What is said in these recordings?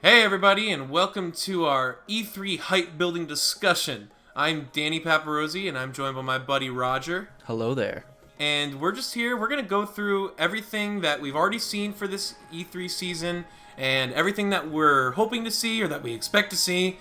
Hey everybody, and welcome to our E3 hype building discussion. I'm Danny Paparosi, and I'm joined by my buddy Roger. Hello there. And we're just here, we're going to go through everything that we've already seen for this E3 season, and everything that we're hoping to see, or that we expect to see.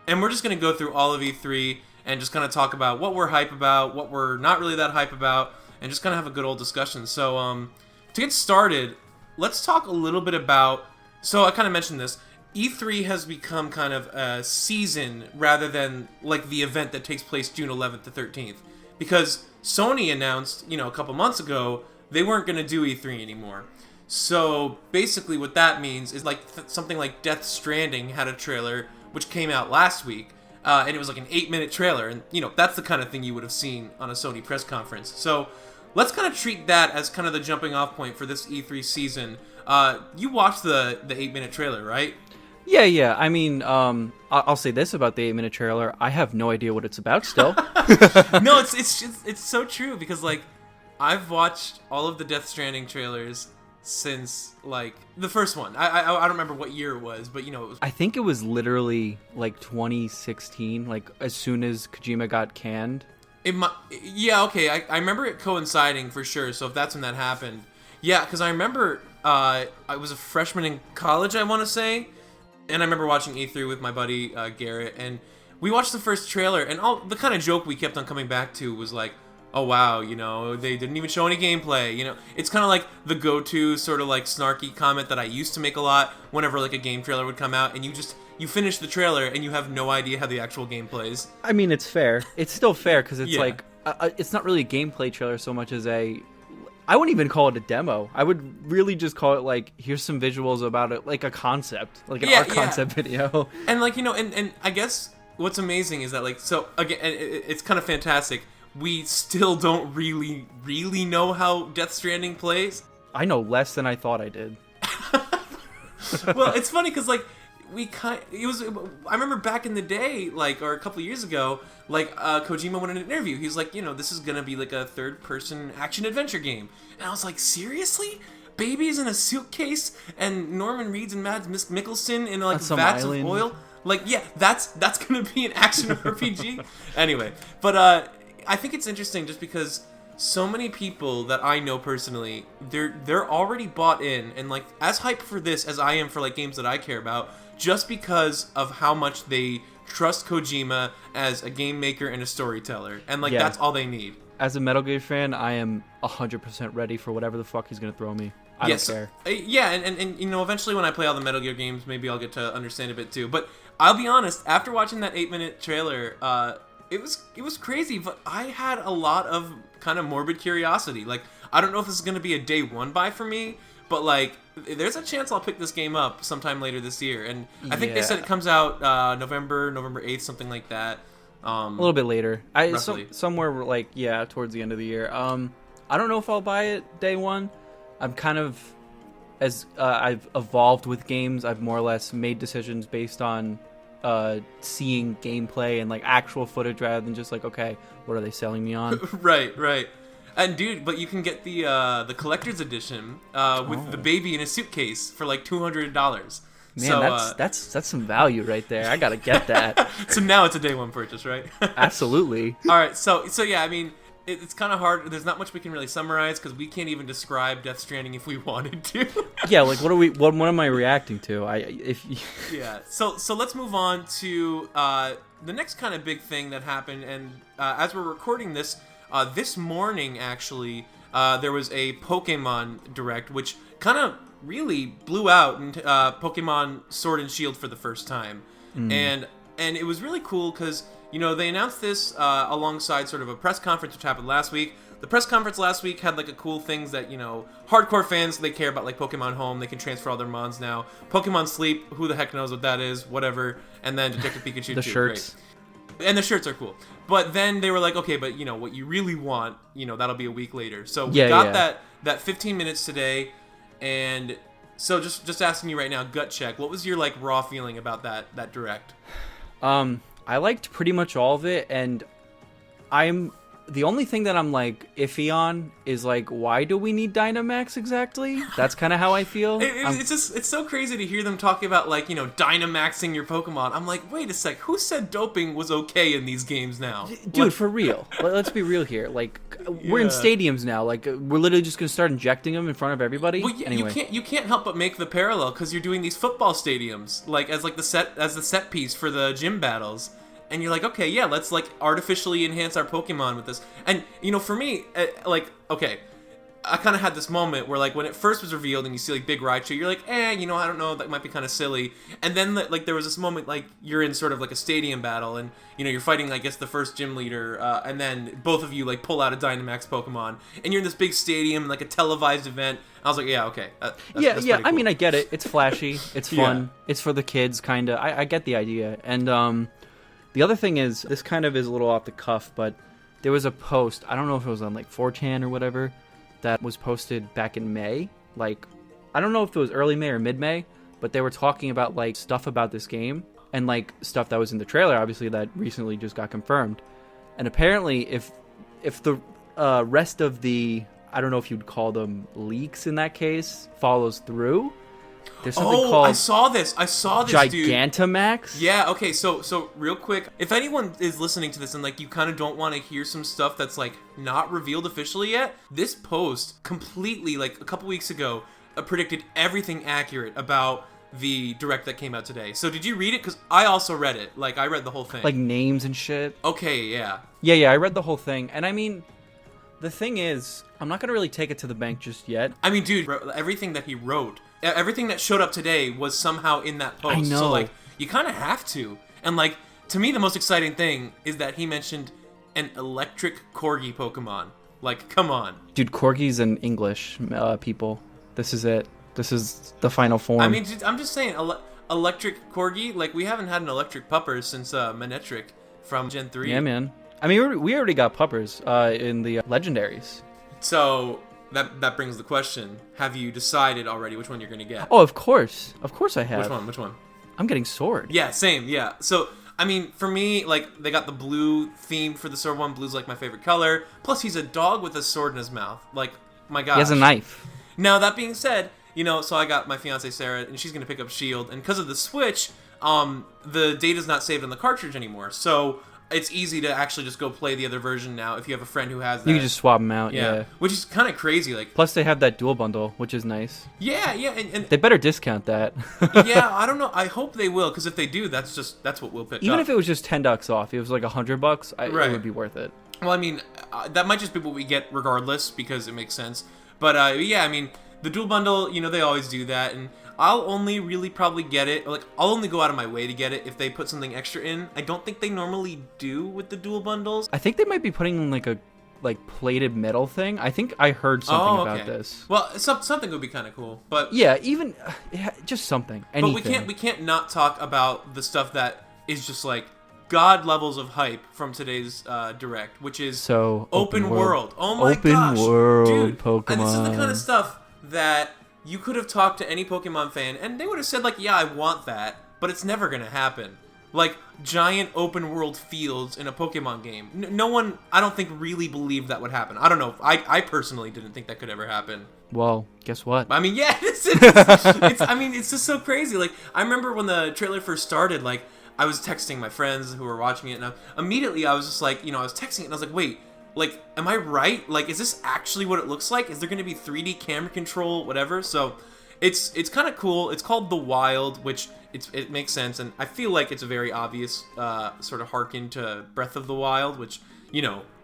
And we're just going to go through all of E3, and just kind of talk about what we're hype about, what we're not really that hype about, and just kind of have a good old discussion. So, to get started, let's talk a little bit about, so I kind of mentioned this, E3 has become kind of a season rather than like the event that takes place June 11th to 13th. Because Sony announced, a couple months ago, they weren't going to do E3 anymore. So basically what that means is like something like Death Stranding had a trailer which came out last week. And it was like an 8-minute trailer. And, that's the kind of thing you would have seen on a Sony press conference. So let's kind of treat that as kind of the jumping off point for this E3 season. You watched the 8-minute trailer, right? Yeah. I mean, I'll say this about the 8-minute trailer. I have no idea what it's about still. No, it's so true because like I've watched all of the Death Stranding trailers since like the first one. I don't remember what year it was, but it was. I think it was literally like 2016, like as soon as Kojima got canned. Yeah, okay. I remember it coinciding for sure. So if that's when that happened, yeah, because I remember I was a freshman in college, I want to say. And I remember watching E3 with my buddy Garrett, and we watched the first trailer, and all the kind of joke we kept on coming back to was like, oh wow, they didn't even show any gameplay. It's kind of like the go-to sort of like snarky comment that I used to make a lot whenever like a game trailer would come out, and you finish the trailer and you have no idea how the actual game plays. I mean, it's fair. It's still fair because it's like it's not really a gameplay trailer so much as I wouldn't even call it a demo. I would really just call it like, here's some visuals about it, like a concept, like an art concept video. And like, and I guess what's amazing is that like, so again, it's kind of fantastic. We still don't really know how Death Stranding plays. I know less than I thought I did. Well, it's funny because like, I remember back in the day, like, or a couple years ago, like, Kojima went in an interview. He was like, this is gonna be like a third-person action-adventure game. And I was like, seriously? Babies in a suitcase and Norman Reedus and Mads Mikkelsen in like vats of oil? Like, yeah, that's gonna be an action RPG. Anyway, but I think it's interesting just because so many people that I know personally, they're already bought in and like as hyped for this as I am for like games that I care about, just because of how much they trust Kojima as a game maker and a storyteller, and like that's all they need. As a Metal Gear fan, I am 100% ready for whatever the fuck he's gonna throw me. I don't care. Yeah, and eventually when I play all the Metal Gear games, maybe I'll get to understand a bit too. But I'll be honest, after watching that 8-minute trailer, it was crazy, but I had a lot of kind of morbid curiosity. Like, I don't know if this is going to be a day one buy for me, but like, there's a chance I'll pick this game up sometime later this year. And I think they said it comes out November 8th, something like that. A little bit later. Somewhere like, towards the end of the year. I don't know if I'll buy it day one. I'm kind of, as I've evolved with games, I've more or less made decisions based on seeing gameplay and like actual footage rather than just like, okay, what are they selling me on? Right. And dude, but you can get the collector's edition with the baby in a suitcase for like $200. Man, so, that's some value right there. I gotta get that. So now it's a day one purchase, right? Absolutely. All right, so yeah, I mean, it's kind of hard. There's not much we can really summarize because we can't even describe Death Stranding if we wanted to. Yeah, like what am I reacting to? Yeah. So let's move on to the next kind of big thing that happened, and as we're recording this, this morning actually, there was a Pokemon Direct, which kind of really blew out into Pokemon Sword and Shield for the first time, and it was really cool because they announced this alongside sort of a press conference which happened last week. The press conference last week had like a cool things that hardcore fans, they care about, like Pokemon Home, they can transfer all their mons now. Pokemon Sleep, who the heck knows what that is, whatever. And then Detective Pikachu the 2, shirts. Great. And the shirts are cool. But then they were like, okay, but what you really want, that'll be a week later. So we got that 15 minutes today, and so just asking you right now, gut check, what was your like raw feeling about that Direct? I liked pretty much all of it, and I'm The only thing that I'm like iffy on is like, why do we need Dynamax exactly? That's kind of how I feel. It's so crazy to hear them talking about like, Dynamaxing your Pokemon. I'm like, wait a sec, who said doping was okay in these games now? Dude, for real. Let's be real here. Like, we're in stadiums now. Like, we're literally just gonna start injecting them in front of everybody. Well, yeah, anyway. you can't help but make the parallel because you're doing these football stadiums like as the set piece for the gym battles. And you're like, okay, yeah, let's like artificially enhance our Pokemon with this. And for me, okay, I kind of had this moment where like when it first was revealed and you see like Big Raichu, you're like, I don't know, that might be kind of silly. And then like there was this moment like you're in sort of like a stadium battle and you're fighting I guess the first gym leader, and then both of you like pull out a Dynamax Pokemon and you're in this big stadium like a televised event. I was like, yeah, okay, that's yeah. Cool. I mean, I get it. It's flashy. It's fun. It's for the kids, kind of. I get the idea. And the other thing is, this kind of is a little off the cuff, but there was a post, I don't know if it was on like 4chan or whatever, that was posted back in May. Like, I don't know if it was early May or mid-May, but they were talking about like stuff about this game and like stuff that was in the trailer, obviously, that recently just got confirmed. And apparently, if the rest of the, I don't know if you'd call them leaks in that case, follows through, there's something called I saw this, Gigantamax. Dude. Yeah, okay, so real quick, if anyone is listening to this and like you kind of don't want to hear some stuff that's like not revealed officially yet, this post completely like a couple weeks ago predicted everything accurate about the direct that came out today. So did you read it? Because I also read it. Like I read the whole thing. Like names and shit. Okay, yeah. Yeah, I read the whole thing. And I mean, the thing is, I'm not going to really take it to the bank just yet. I mean, dude, everything that he wrote, everything that showed up today was somehow in that post. I know. So, like, you kind of have to. And, like, to me, the most exciting thing is that he mentioned an electric Corgi Pokemon. Like, come on. Dude, Corgis in English, people. This is it. This is the final form. I mean, I'm just saying, electric Corgi, like, we haven't had an electric pupper since Manectric from Gen 3. Yeah, man. I mean, we already got puppers in the legendaries. So that brings the question: have you decided already which one you're gonna get? Oh, of course I have. Which one? I'm getting Sword. Yeah, same. Yeah. So I mean, for me, like they got the blue theme for the Sword one. Blue's like my favorite color. Plus, he's a dog with a sword in his mouth. Like, my gosh. He has a knife. Now that being said, so I got my fiance Sarah, and she's gonna pick up Shield, and because of the Switch, the data's not saved on the cartridge anymore. So it's easy to actually just go play the other version now if you have a friend who has that. You can just swap them out, yeah. Which is kind of crazy. Like, plus, they have that dual bundle, which is nice. Yeah, and they better discount that. Yeah, I don't know. I hope they will, because if they do, that's what we'll pick up. Even if it was just $10 off, it was like $100, right. It would be worth it. Well, I mean, that might just be what we get regardless, because it makes sense. But yeah, I mean, the dual bundle, they always do that, and I'll only really probably get it, like, I'll only go out of my way to get it if they put something extra in. I don't think they normally do with the dual bundles. I think they might be putting in, like, a plated metal thing. I think I heard something about this. Well, something would be kind of cool, but... Yeah, even, just something, anything. But we can't not talk about the stuff that is just, like, god levels of hype from today's Direct, which is open world. Oh my gosh. Open world, dude, Pokemon. And this is the kind of stuff that you could have talked to any Pokemon fan, and they would have said, like, yeah, I want that, but it's never going to happen. Like, giant open-world fields in a Pokemon game. No one, I don't think, really believed that would happen. I don't know. I personally didn't think that could ever happen. Well, guess what? I mean, yeah, it's just so crazy. Like, I remember when the trailer first started, like, I was texting my friends who were watching it, and immediately I was just like, I was texting it, and I was like, wait, like, am I right? Like, is this actually what it looks like? Is there going to be 3D camera control, whatever? So, it's kind of cool. It's called The Wild, which it makes sense, and I feel like it's a very obvious sort of harken to Breath of the Wild, which,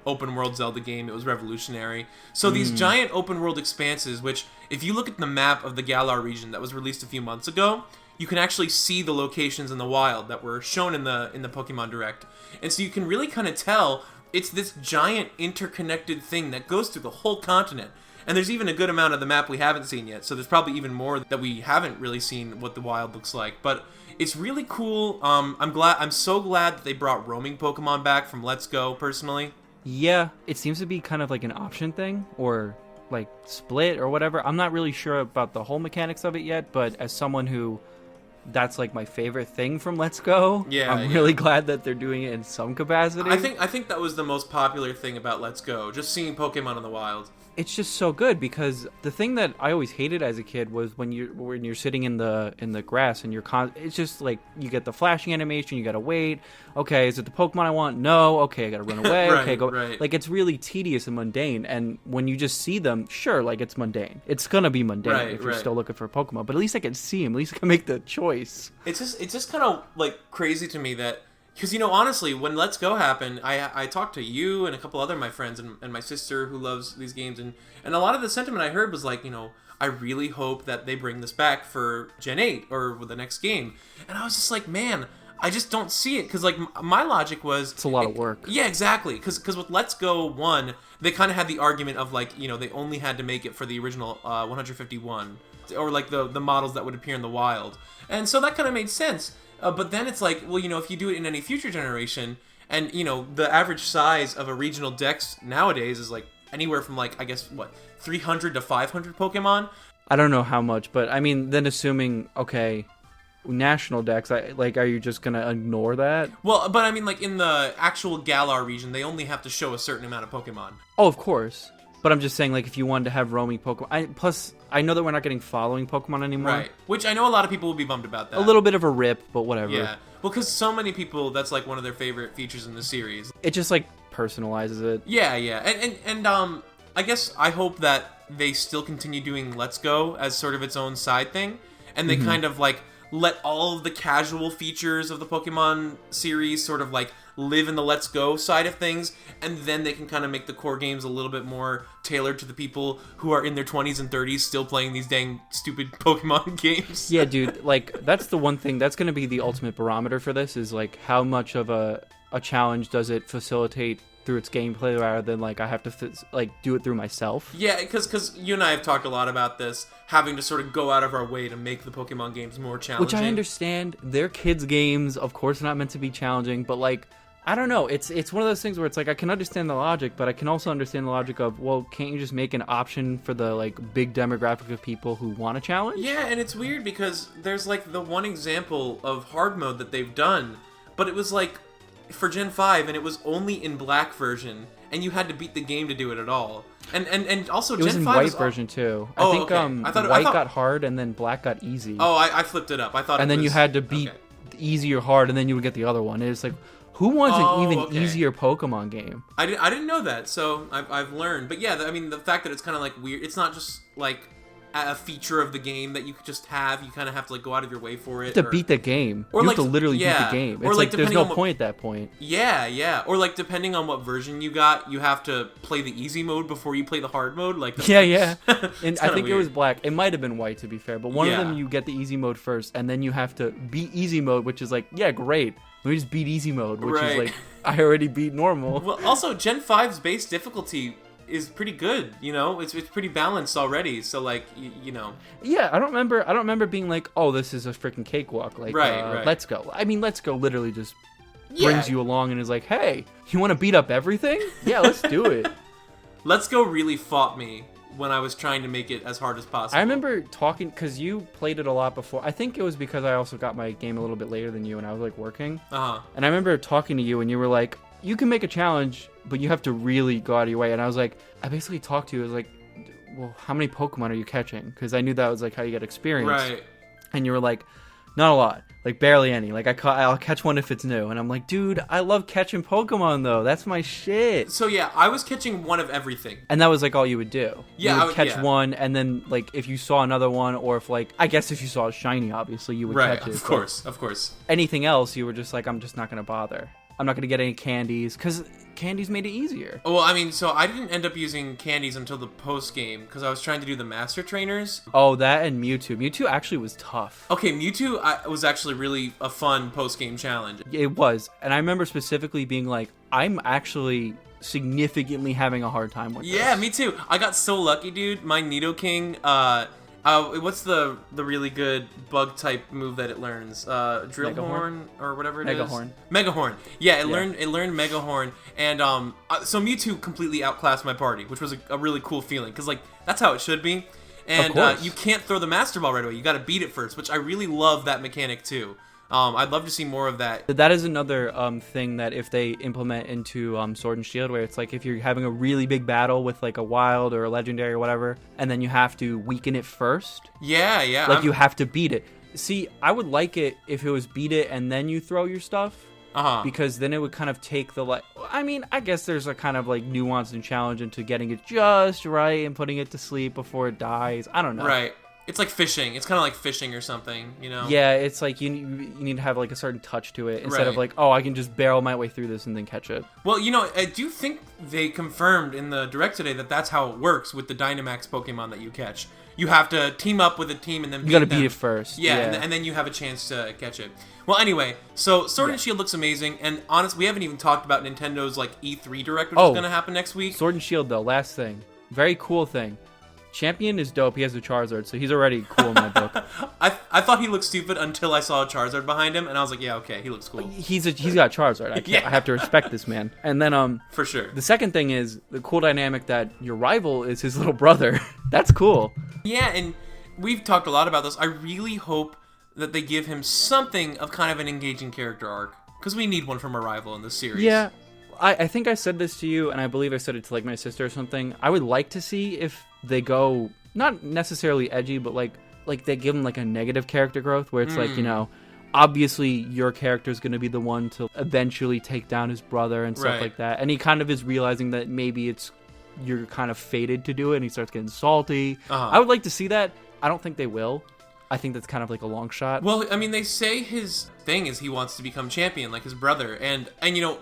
open world Zelda game. It was revolutionary. So these giant open world expanses, which, if you look at the map of the Galar region that was released a few months ago, you can actually see the locations in the wild that were shown in the Pokemon Direct, and so you can really kind of tell. It's this giant interconnected thing that goes through the whole continent. And there's even a good amount of the map we haven't seen yet, so there's probably even more that we haven't really seen what the wild looks like. But it's really cool. I'm so glad that they brought roaming Pokemon back from Let's Go, personally. Yeah, it seems to be kind of like an option thing, or like split or whatever. I'm not really sure about the whole mechanics of it yet, but as someone who that's like my favorite thing from Let's Go. Yeah, I'm really glad that they're doing it in some capacity. I think that was the most popular thing about Let's Go, just seeing Pokemon in the wild. It's just so good because the thing that I always hated as a kid was when you're sitting in the grass and it's just like you get the flashing animation, you gotta wait. Okay, is it the Pokemon I want? No. Okay, I gotta run away. Right, okay, go. Right. Like it's really tedious and mundane. And when you just see them, sure, like it's mundane. It's gonna be mundane if you're still looking for a Pokemon. But at least I can see him. At least I can make the choice. It's just kind of like crazy to me that. Because, honestly, when Let's Go happened, I talked to you and a couple other of my friends and my sister who loves these games, and a lot of the sentiment I heard was like, I really hope that they bring this back for Gen 8 or the next game. And I was just like, man, I just don't see it. Because, like, my logic was... It's a lot of work. Yeah, exactly. Because with Let's Go 1, they kind of had the argument of, like, they only had to make it for the original 151. Or, like, the models that would appear in the wild. And so that kind of made sense. But then it's like, well, if you do it in any future generation, and, the average size of a regional dex nowadays is, like, anywhere from, like, I guess, 300 to 500 Pokemon? I don't know how much, but, I mean, then assuming, okay, national dex, are you just going to ignore that? Well, but, I mean, like, in the actual Galar region, they only have to show a certain amount of Pokemon. Oh, of course. But I'm just saying, like, if you wanted to have roaming Pokemon... Plus, I know that we're not getting following Pokemon anymore. Right. Which I know a lot of people will be bummed about that. A little bit of a rip, but whatever. Yeah. Well, because so many people, that's, like, one of their favorite features in the series. It just, like, personalizes it. Yeah, yeah. And I guess I hope that they still continue doing Let's Go as sort of its own side thing. And they kind of, like, let all of the casual features of the Pokemon series sort of, like, live in the Let's Go side of things, and then they can kind of make the core games a little bit more tailored to the people who are in their 20s and 30s still playing these dang stupid Pokemon games. Yeah, dude, like, that's the one thing, that's going to be the ultimate barometer for this, is, like, how much of a challenge does it facilitate through its gameplay rather than, like, I have to, do it through myself. Yeah, because you and I have talked a lot about this, having to sort of go out of our way to make the Pokemon games more challenging. Which I understand. They're kids' games, of course they're not meant to be challenging, but, like, I don't know. It's one of those things where it's like I can understand the logic, but I can also understand the logic of, well, can't you just make an option for the like big demographic of people who want a challenge? Yeah, and it's weird because there's like the one example of hard mode that they've done, but it was like for Gen 5 and it was only in black version and you had to beat the game to do it at all. And also it was Gen in 5 white was version too. Oh, I think okay. white got hard and then black got easy. Oh, I flipped it up. I thought and it then was, you had to beat easy or hard and then you would get the other one. It's like, who wants an even easier Pokemon game? I didn't know that, so I've learned. But yeah, I mean, the fact that it's kind of like weird, it's not just like a feature of the game that you could just have. You kind of have to like go out of your way for it. To beat the game. Or you like, have to literally beat the game. It's or like there's no point at that point. Yeah, yeah. Or like depending on what version you got, you have to play the easy mode before you play the hard mode. Like yeah. And I think weird. it was black. It might have been white to be fair, but one of them you get the easy mode first, and then you have to beat easy mode, which is like, yeah, great. Let me just beat easy mode, which is like, I already beat normal. Well, also Gen 5's base difficulty is pretty good, you know. It's pretty balanced already. So like, you know. Yeah, I don't remember being like, oh, this is a freaking cakewalk. Like, right. Let's Go. I mean, Let's Go literally just brings you along and is like, hey, you want to beat up everything? Yeah, let's do it. Let's Go really fought me when I was trying to make it as hard as possible. I remember talking, because you played it a lot before. I think it was because I also got my game a little bit later than you and I was like working. Uh-huh. And I remember talking to you and you were like, you can make a challenge, but you have to really go out of your way. And I was like, I basically talked to you. I was like, well, how many Pokemon are you catching? Because I knew that was like how you get experience. Right. And you were like, not a lot. Like, barely any. Like, I'll catch one if it's new. And I'm like, dude, I love catching Pokemon, though. That's my shit. So, yeah, I was catching one of everything. And that was, like, all you would do. Yeah, you would catch one, and then, like, if you saw another one, or if, like, I guess if you saw a shiny, obviously, you would catch it. Of course. Anything else, you were just like, I'm just not going to bother. I'm not going to get any candies, because candies made it easier. Well, I mean, so I didn't end up using candies until the post-game, because I was trying to do the Master Trainers. Oh, that and Mewtwo. Mewtwo actually was tough. Okay, Mewtwo was actually really a fun post-game challenge. It was, and I remember specifically being like, I'm actually significantly having a hard time with this. Yeah, me too. I got so lucky, dude. My Nidoking, what's the really good bug type move that it learns? Drillhorn or whatever it is. Megahorn. Yeah, it learned Megahorn, and so Mewtwo completely outclassed my party, which was a really cool feeling because like that's how it should be. and you can't throw the Master Ball right away. You got to beat it first, which I really love that mechanic too. I'd love to see more of that. That is another thing that if they implement into Sword and Shield, where it's like if you're having a really big battle with like a wild or a legendary or whatever, and then you have to weaken it first. Yeah. Like you have to beat it. See, I would like it if it was beat it and then you throw your stuff. Because then it would kind of take the I guess there's a kind of like nuance and challenge into getting it just right and putting it to sleep before it dies. I don't know. Right. It's like fishing. It's kind of like fishing or something, you know? Yeah, it's like you need to have like a certain touch to it instead of like, oh, I can just barrel my way through this and then catch it. Well, you know, I do think they confirmed in the Direct today that that's how it works with the Dynamax Pokemon that you catch. You have to team up with a team and then you got to beat it first. Yeah. And then you have a chance to catch it. Well, anyway, so Sword and Shield looks amazing, and honestly, we haven't even talked about Nintendo's like E3 Direct, which is going to happen next week. Sword and Shield, though, last thing, very cool thing. Champion is dope. He has a Charizard, so he's already cool in my book. I thought he looked stupid until I saw a Charizard behind him, and I was like, yeah, okay, he looks cool. He's got Charizard. I have to respect this man. And then for sure. The second thing is the cool dynamic that your rival is his little brother. That's cool. Yeah, and we've talked a lot about this. I really hope that they give him something of kind of an engaging character arc, because we need one from a rival in this series. Yeah. I think I said this to you, and I believe I said it to like my sister or something. I would like to see if they go not necessarily edgy, but like they give him like a negative character growth where it's like, you know, obviously your character is going to be the one to eventually take down his brother and stuff like that, and he kind of is realizing that maybe you're kind of fated to do it, and he starts getting salty. I would like to see that. I don't think they will. I think that's kind of like a long shot. Well, I mean, they say his thing is he wants to become champion like his brother, and you know,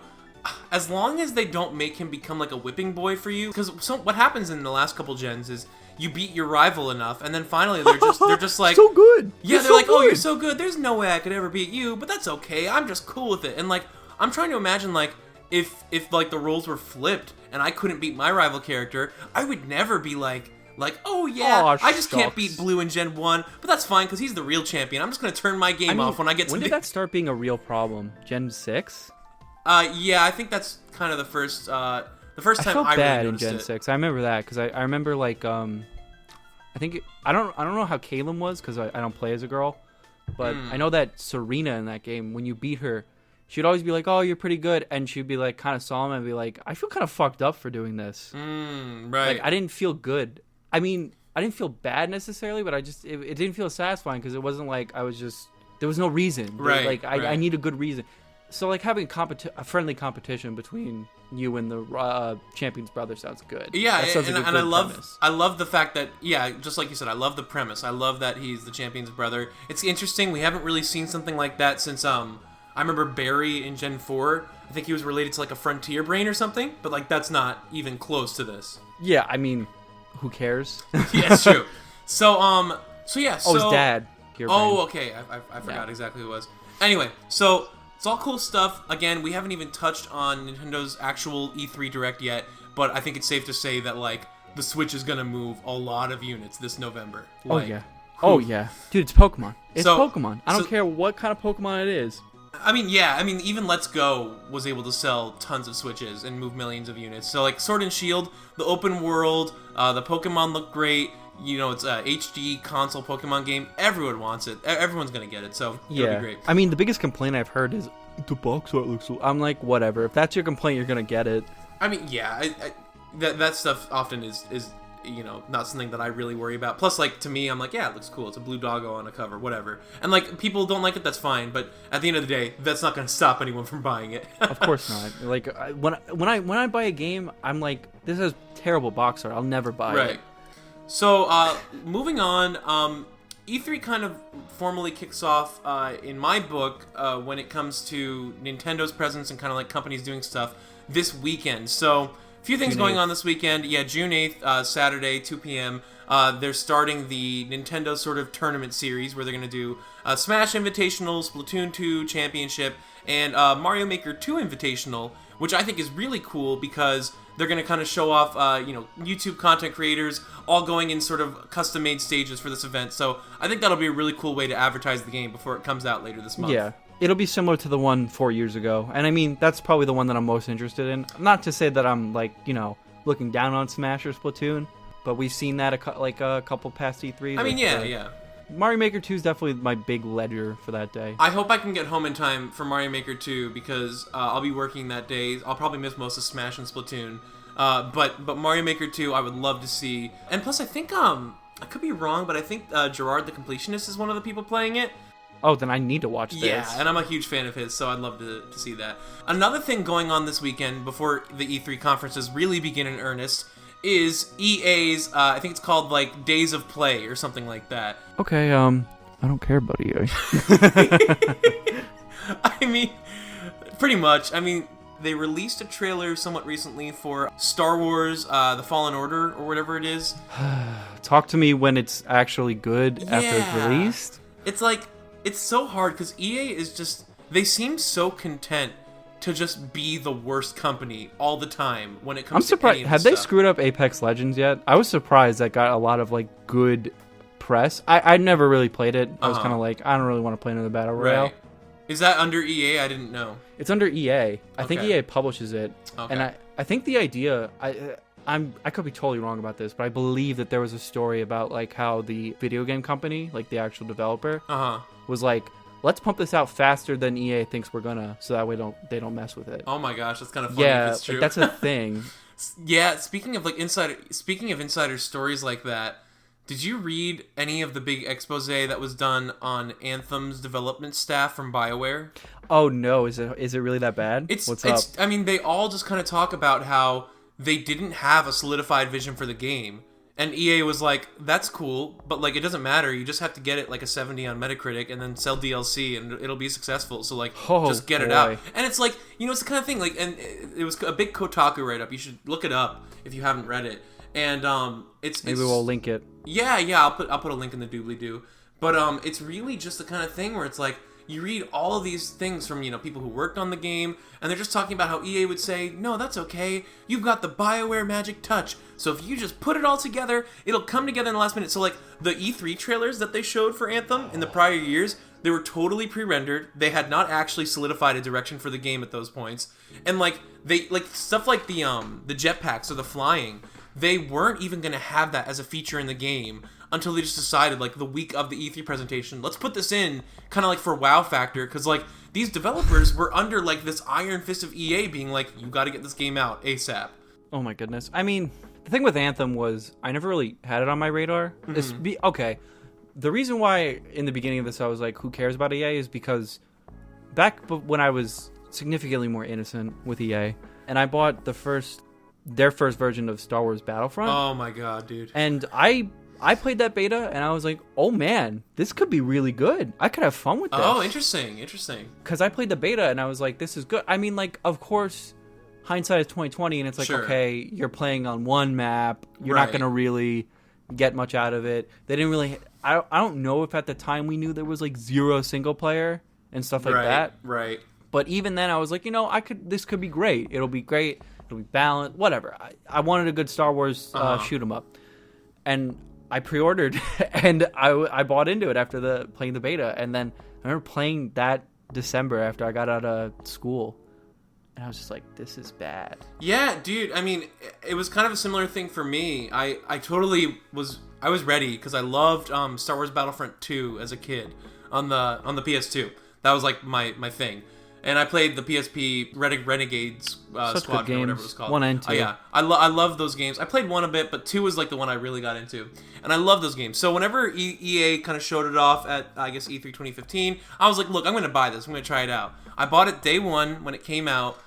as long as they don't make him become like a whipping boy for you, because what happens in the last couple gens is you beat your rival enough, and then finally they're just like so good. Yeah, they're so like, oh, you're so good. There's no way I could ever beat you, but that's okay. I'm just cool with it. And like, I'm trying to imagine like if like the roles were flipped and I couldn't beat my rival character, I would never be like, oh yeah, I just can't beat Blue in Gen 1, but that's fine because he's the real champion. I'm just gonna turn my game off when I get to. When did that start being a real problem? Gen 6? Yeah, I think that's kind of the first time I felt really bad noticed in Gen it. 6. I remember that because I remember like I think I don't know how Caleb was because I don't play as a girl, but I know that Serena in that game, when you beat her, she'd always be like, oh, you're pretty good, and she'd be like kind of solemn and be like, I feel kind of fucked up for doing this. Right. Like I didn't feel good. I mean, I didn't feel bad necessarily, but it didn't feel satisfying because it wasn't like I was just there was no reason. Right. I need a good reason. So like having a friendly competition between you and the champion's brother sounds good. Yeah, that sounds like a good premise. I love the fact that just like you said, I love the premise. I love that he's the champion's brother. It's interesting. We haven't really seen something like that since I remember Barry in Gen 4. I think he was related to like a frontier brain or something, but like that's not even close to this. Yeah, I mean, who cares? Yeah, it's true. So yeah. Oh, his dad. Okay. I forgot exactly who it was. Anyway, so it's all cool stuff. Again, we haven't even touched on Nintendo's actual E3 Direct yet, but I think it's safe to say that like the Switch is gonna move a lot of units this November. Like, oh yeah, dude, it's Pokemon. It's Pokemon. I don't care what kind of Pokemon it is. I mean, even Let's Go was able to sell tons of Switches and move millions of units. So like Sword and Shield, the open world, the Pokemon look great. You know, it's a HD console Pokemon game. Everyone wants it. Everyone's gonna get it. So it'll be great. I mean, the biggest complaint I've heard is the box art looks. I'm like, whatever. If that's your complaint, you're gonna get it. I mean, yeah, that stuff often is you know, not something that I really worry about. Plus, like, to me, I'm like, yeah, it looks cool. It's a blue doggo on a cover, whatever. And like, people don't like it, that's fine. But at the end of the day, that's not gonna stop anyone from buying it. Of course not. Like, when I buy a game, I'm like, this has terrible box art. I'll never buy it. Right. So, moving on, E3 kind of formally kicks off, in my book, when it comes to Nintendo's presence and kind of like companies doing stuff this weekend. So, a few things going on this weekend. Yeah, June 8th, Saturday, 2 p.m. They're starting the Nintendo sort of tournament series where they're going to do Smash Invitational, Splatoon 2 Championship, and Mario Maker 2 Invitational, which I think is really cool because they're going to kind of show off, YouTube content creators all going in sort of custom-made stages for this event. So I think that'll be a really cool way to advertise the game before it comes out later this month. Yeah. It'll be similar to the one 4 years ago. And I mean, that's probably the one that I'm most interested in. Not to say that I'm, like, you know, looking down on Smash or Splatoon, but we've seen that a couple past E3s. I mean, yeah. Mario Maker 2 is definitely my big ledger for that day. I hope I can get home in time for Mario Maker 2 because I'll be working that day. I'll probably miss most of Smash and Splatoon. But Mario Maker 2 I would love to see. And plus I think, I could be wrong, but I think Gerard the Completionist is one of the people playing it. Oh, then I need to watch this. Yeah, and I'm a huge fan of his, so I'd love to see that. Another thing going on this weekend before the E3 conferences really begin in earnest is EA's, I think it's called, like, Days of Play or something like that. Okay, I don't care about EA. I mean, pretty much. I mean, they released a trailer somewhat recently for Star Wars, The Fallen Order, or whatever it is. Talk to me when it's actually good after it's released. It's like, it's so hard, because EA is just, they seem so content to just be the worst company all the time when it comes I'm surprised. to Have they screwed up Apex Legends yet? I was surprised that got a lot of like good press. I never really played it. I was kind of like, I don't really want to play another battle royale. Right. Is that under EA? I didn't know. It's under EA. I think EA publishes it. Okay. And I think the idea, I could be totally wrong about this, but I believe that there was a story about like how the video game company, like the actual developer, was like, let's pump this out faster than EA thinks we're gonna, so that way they don't mess with it. Oh my gosh, that's kind of funny. Yeah, if it's true. like, that's a thing. Yeah, speaking of insider stories like that, did you read any of the big expose that was done on Anthem's development staff from BioWare? Oh no, is it really that bad? What's up? I mean, they all just kind of talk about how they didn't have a solidified vision for the game. And EA was like, that's cool, but like it doesn't matter. You just have to get it like a 70 on Metacritic and then sell DLC and it'll be successsul. So like, just get it out. And it's like, it's the kind of thing like, and it was a big Kotaku write-up. You should look it up if you haven't read it. And maybe we'll link it. Yeah, I'll put a link in the doobly-doo. But it's really just the kind of thing where it's like, you read all of these things from, people who worked on the game, and they're just talking about how EA would say, no, that's okay, you've got the BioWare magic touch, so if you just put it all together, it'll come together in the last minute. So, like, the E3 trailers that they showed for Anthem in the prior years, they were totally pre-rendered, they had not actually solidified a direction for the game at those points, and, like, stuff like the jetpacks or the flying, they weren't even going to have that as a feature in the game until they just decided, like, the week of the E3 presentation, let's put this in, kind of like for wow factor, because, like, these developers were under, like, this iron fist of EA being like, you gotta get this game out ASAP. Oh my goodness. I mean, the thing with Anthem was, I never really had it on my radar. Okay, the reason why in the beginning of this I was like, who cares about EA, is because back when I was significantly more innocent with EA, and I bought their first version of Star Wars Battlefront. Oh my god, dude. And I played that beta, and I was like, oh man, this could be really good. I could have fun with this. Oh, interesting. Because I played the beta, and I was like, this is good. I mean, like, of course, hindsight is 2020, and it's like, okay, you're playing on one map. You're not going to really get much out of it. They didn't really... I don't know if at the time we knew there was, like, 0 single player and stuff like that. Right. But even then, I was like, this could be great. It'll be great. It'll be balanced. Whatever. I wanted a good Star Wars shoot 'em up. And I pre-ordered and I bought into it after playing the beta, and then I remember playing that December after I got out of school, and I was just like, this is bad. Yeah, dude. I mean, it was kind of a similar thing for me. I totally was ready because I loved Star Wars Battlefront 2 as a kid on the PS2. That was like my thing. And I played the PSP Renegades Squadron, or whatever it was called. 1 and 2. Yeah, I love those games. I played 1 a bit, but 2 was like the one I really got into. And I love those games. So whenever EA kind of showed it off at, I guess, E3 2015, I was like, look, I'm going to buy this. I'm going to try it out. I bought it day 1 when it came out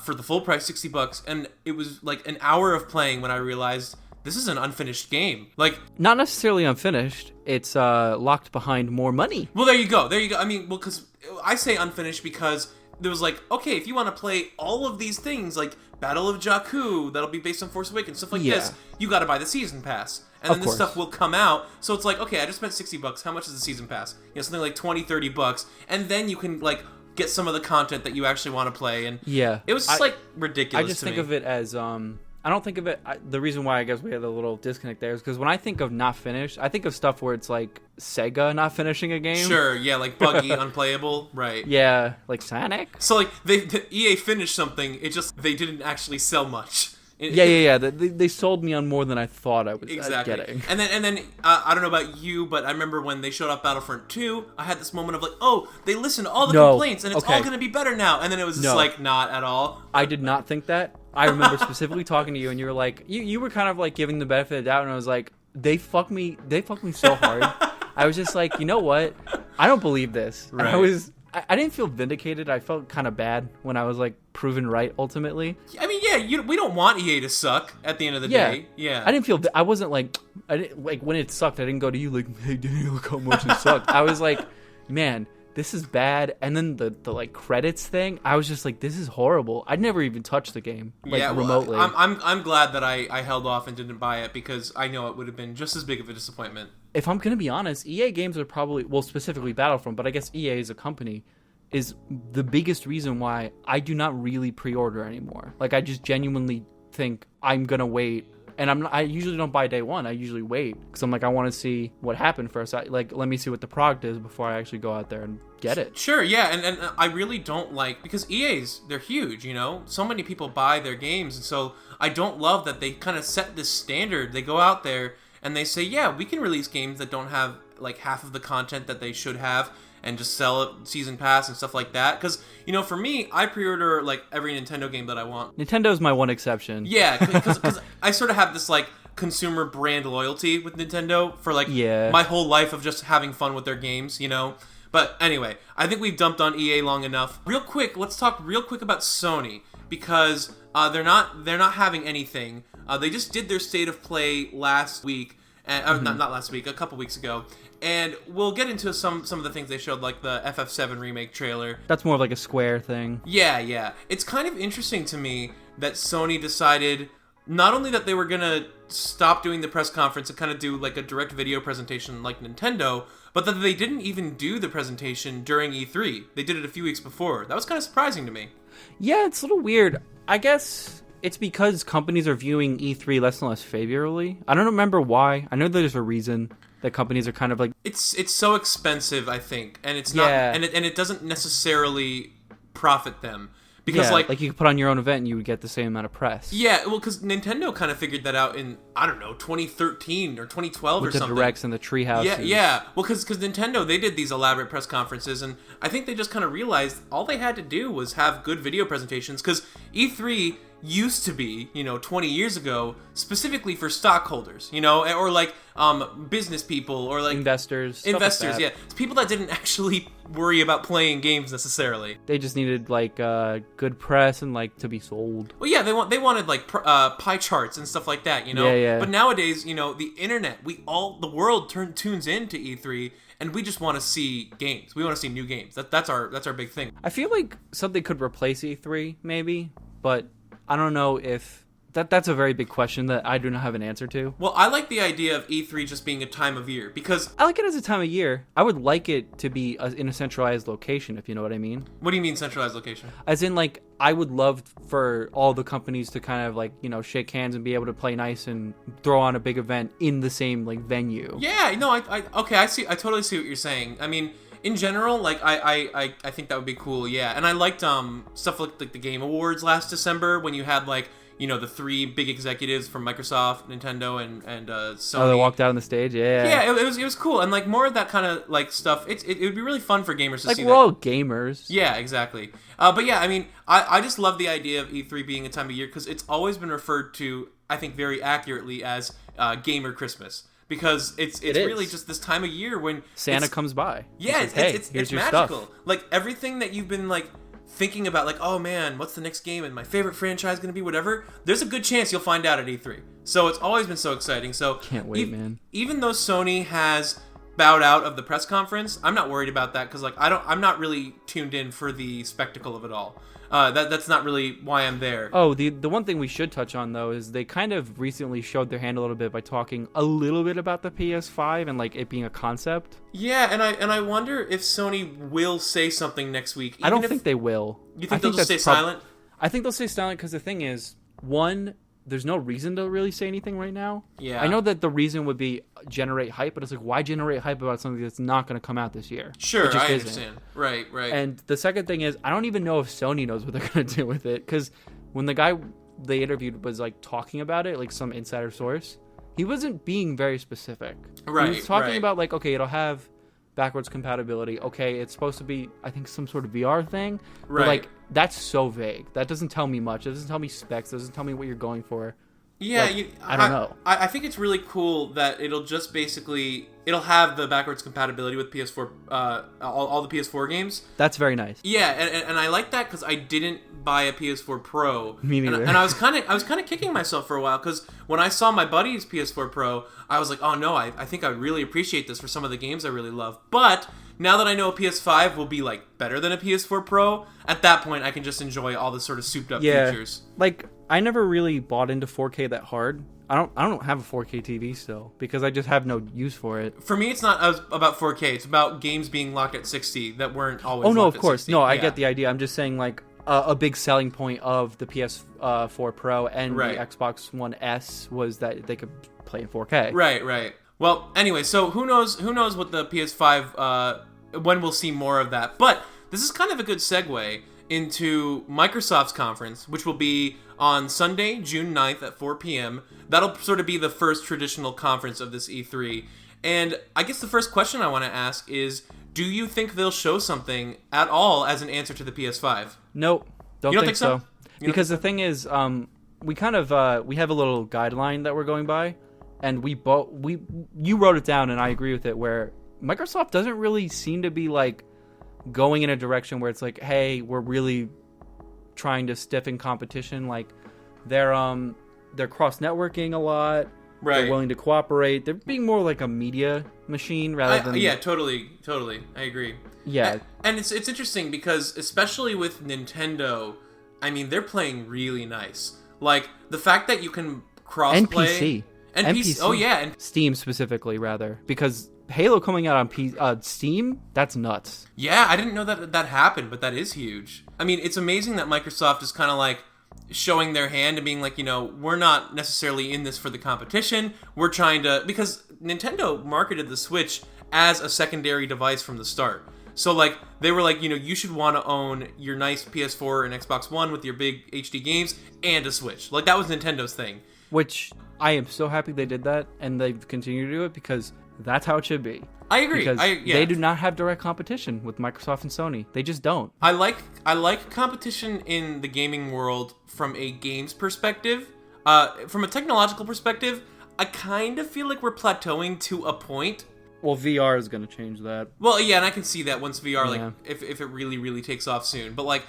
for the full price, $60. And it was like an hour of playing when I realized this is an unfinished game. Like, not necessarily unfinished. It's locked behind more money. Well, there you go. I mean, because I say unfinished because there was like, okay, if you want to play all of these things, like Battle of Jakku, that'll be based on Force Awakens, stuff like this, you got to buy the season pass. And then this stuff will come out. So it's like, okay, I just spent $60. How much is the season pass? Something like $20-$30. And then you can, like, get some of the content that you actually want to play. And it was just, like, ridiculous. I just think of it as... I don't think of it... the reason why I guess we have a little disconnect there is because when I think of not finished, I think of stuff where it's like Sega not finishing a game. Sure, yeah, like buggy, unplayable, right. Yeah, like Sonic. So like, the EA finished something, it just, they didn't actually sell much Yeah. They sold me on more than I thought I was getting. And then I don't know about you, but I remember when they showed off Battlefront 2, I had this moment of like, oh, they listened to all the complaints and it's all going to be better now. And then it was just like, not at all. I did not think that. I remember specifically talking to you, and you were like, you were kind of like giving the benefit of the doubt, and I was like, they fucked me so hard. I was just like, you know what? I don't believe this. Right. I didn't feel vindicated. I felt kind of bad when I was like proven right ultimately. I mean, yeah, we don't want EA to suck at the end of the day. Yeah. I didn't feel. I wasn't like. When it sucked, I didn't go to you like, hey, Daniel, look how much it sucked. I was like, man, this is bad. And then the like credits thing, I was just like, this is horrible. I'd never even touched the game remotely. I'm glad that I held off and didn't buy it because I know it would have been just as big of a disappointment. If I'm going to be honest, EA games are probably, well, specifically Battlefront, but I guess EA as a company is the biggest reason why I do not really pre-order anymore. Like, I just genuinely think I'm going to wait. And I usually don't buy day one. I usually wait because I'm like, I want to see what happened first. Let me see what the product is before I actually go out there and get it. Sure, yeah. And I really don't like, because EA's, they're huge, you know? So many people buy their games. And so I don't love that they kind of set this standard. They go out there and they say, yeah, we can release games that don't have like half of the content that they should have and just sell it season pass and stuff like that. Because, you know, for me, I pre-order like every Nintendo game that I want. Nintendo's my one exception. Yeah, because I sort of have this like consumer brand loyalty with Nintendo for like my whole life of just having fun with their games, you know? But anyway, I think we've dumped on EA long enough. Real quick, let's talk real quick about Sony, because they're not having anything. They just did their State of Play last week, not last week, a couple weeks ago, and we'll get into some of the things they showed, like the FF7 remake trailer. That's more of like a Square thing. Yeah. It's kind of interesting to me that Sony decided not only that they were gonna stop doing the press conference and kind of do like a direct video presentation like Nintendo, but that they didn't even do the presentation during E3. They did it a few weeks before. That was kind of surprising to me. Yeah, it's a little weird. I guess it's because companies are viewing E3 less and less favorably. I don't remember why. I know there's a reason that companies are kind of like... It's so expensive, I think, and it's not, and it doesn't necessarily profit them. Because like you could put on your own event and you would get the same amount of press. Yeah, well, because Nintendo kind of figured that out in, I don't know, 2013 or 2012 or something. With the directs and the treehouses. Yeah. Well, because Nintendo, they did these elaborate press conferences, and I think they just kind of realized all they had to do was have good video presentations, because E3 used to be, 20 years ago, specifically for stockholders, or like business people, or like investors, like it's people that didn't actually worry about playing games necessarily. They just needed like good press and like to be sold. Well, yeah, they wanted like pie charts and stuff like that, Yeah. But nowadays, the internet, the world tunes into E3. And we just want to see games. We want to see new games. That's our big thing. I feel like something could replace E3, maybe, but I don't know if that's a very big question that I do not have an answer to. Well, I like the idea of E3 just being a time of year, because I like it as a time of year. I would like it to be in a centralized location, if you know what I mean. What do you mean centralized location? As in, like, I would love for all the companies to kind of like, shake hands and be able to play nice and throw on a big event in the same like venue. Yeah, no, I see. I totally see what you're saying. I mean, in general, like I think that would be cool. Yeah, and I liked stuff like the Game Awards last December when you had like the three big executives from Microsoft, Nintendo, and Sony. Oh, they walked out on the stage. Yeah, it was cool, and like more of that kind of like stuff. It would be really fun for gamers to like see. Like we're all gamers. Yeah, exactly. But yeah, I mean, I just love the idea of E3 being a time of year, because it's always been referred to, I think, very accurately as Gamer Christmas. Because it's really just this time of year when Santa comes by. Yeah, says, it's magical. Stuff. Like everything that you've been like thinking about, like, oh man, what's the next game and my favorite franchise going to be, whatever. There's a good chance you'll find out at E3. So it's always been so exciting. So can't wait, man. Even though Sony has bowed out of the press conference, I'm not worried about that, because like I'm not really tuned in for the spectacle of it all. That's not really why I'm there. Oh, the one thing we should touch on, though, is they kind of recently showed their hand a little bit by talking a little bit about the PS5 and like it being a concept. Yeah, and I wonder if Sony will say something next week. I don't think they will. You think they'll just stay silent? I think they'll stay silent because the thing is, one, there's no reason to really say anything right now. Yeah. I know that the reason would be generate hype, but it's like, why generate hype about something that's not going to come out this year? Sure, I understand. Right. And the second thing is, I don't even know if Sony knows what they're going to do with it, because when the guy they interviewed was like talking about it, like some insider source, he wasn't being very specific. Right. He was talking about like, okay, it'll have backwards compatibility. Okay, it's supposed to be, I think, some sort of VR thing. Right. But like, that's so vague. That doesn't tell me much. It doesn't tell me specs. It doesn't tell me what you're going for. Yeah, like, I don't know. I think it's really cool that it'll just basically it'll have the backwards compatibility with PS4, all the PS4 games. That's very nice. Yeah, and I like that because I didn't buy a PS4 Pro. Me neither. And I was kind of kicking myself for a while because when I saw my buddy's PS4 Pro, I was like, oh no, I think I would really appreciate this for some of the games I really love. But now that I know a PS5 will be like better than a PS4 Pro, at that point I can just enjoy all the sort of souped up features. Like, I never really bought into 4K that hard. I don't have a 4K TV still because I just have no use for it. For me, it's not about 4K. It's about games being locked at 60 that weren't always. Oh no, locked of course, at 60. no. I get the idea. I'm just saying like a big selling point of the PS4 Pro and the Xbox One S was that they could play in 4K. Right. Well, anyway, so who knows what the PS5 when we'll see more of that. But this is kind of a good segue into Microsoft's conference, which will be on Sunday, June 9th at 4 p.m. That'll sort of be the first traditional conference of this E3. And I guess the first question I want to ask is, do you think they'll show something at all as an answer to the PS5? Nope. Don't think so. Because the thing is, we kind of we have a little guideline that we're going by, and you wrote it down and I agree with it, where Microsoft doesn't really seem to be like going in a direction where it's like, hey, we're really trying to stiffen competition. Like they're cross-networking a lot. Right. They're willing to cooperate. They're being more like a media machine rather than... Yeah, totally. I agree. Yeah. And it's interesting because, especially with Nintendo, I mean, they're playing really nice. Like, the fact that you can cross-play... And PC. Oh, yeah. And Steam specifically, rather. Because Halo coming out on Steam, that's nuts. Yeah, I didn't know that happened, but that is huge. I mean, it's amazing that Microsoft is kind of like showing their hand and being like, we're not necessarily in this for the competition. We're trying to... Because Nintendo marketed the Switch as a secondary device from the start. So, like, they were like, you should want to own your nice PS4 and Xbox One with your big HD games and a Switch. Like, that was Nintendo's thing. Which I am so happy they did that, and they've continued to do it because that's how it should be. I agree. Because they do not have direct competition with Microsoft and Sony. They just don't. I like competition in the gaming world from a games perspective. From a technological perspective, I kind of feel like we're plateauing to a point. Well, VR is going to change that. Well, yeah, and I can see that once VR, like, if it really, really takes off soon. But, like,